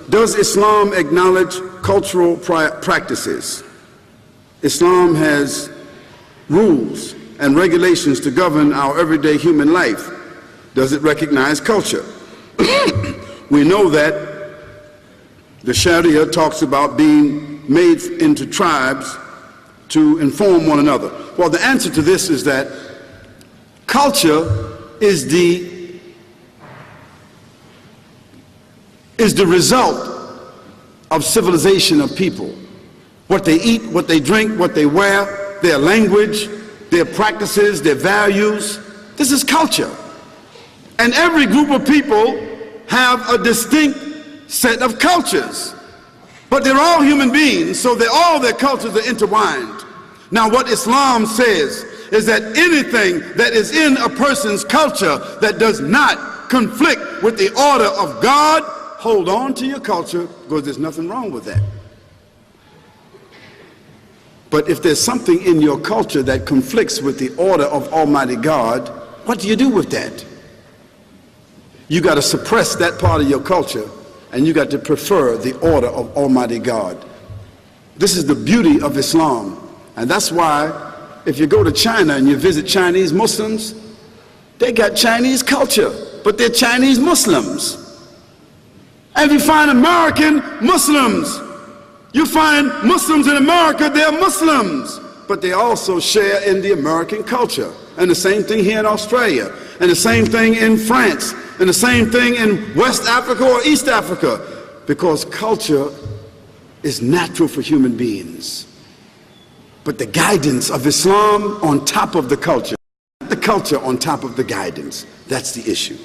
Does Islam acknowledge cultural practices? Islam has rules and regulations to govern our everyday human life. Does it recognize culture? We know that the Sharia talks about being made into tribes to inform one another. Well, the answer to this is that culture is the result of civilization of people. What they eat, what they drink, what they wear, their language, their practices, their values. This is culture. And every group of people have a distinct set of cultures. But they're all human beings, so all their cultures are intertwined. Now, what Islam says is that anything that is in a person's culture that does not conflict with the order of God, hold on to your culture, because there's nothing wrong with that. But if there's something in your culture that conflicts with the order of Almighty God, what do you do with that? You got to suppress that part of your culture, and you got to prefer the order of Almighty God. This is the beauty of Islam. And that's why if you go to China and you visit Chinese Muslims, they got Chinese culture, but they're Chinese Muslims. And if you find American Muslims, you find Muslims in America, they're Muslims, but they also share in the American culture. And the same thing here in Australia, and the same thing in France, and the same thing in West Africa or East Africa, because culture is natural for human beings. But the guidance of Islam on top of the culture on top of the guidance, that's the issue.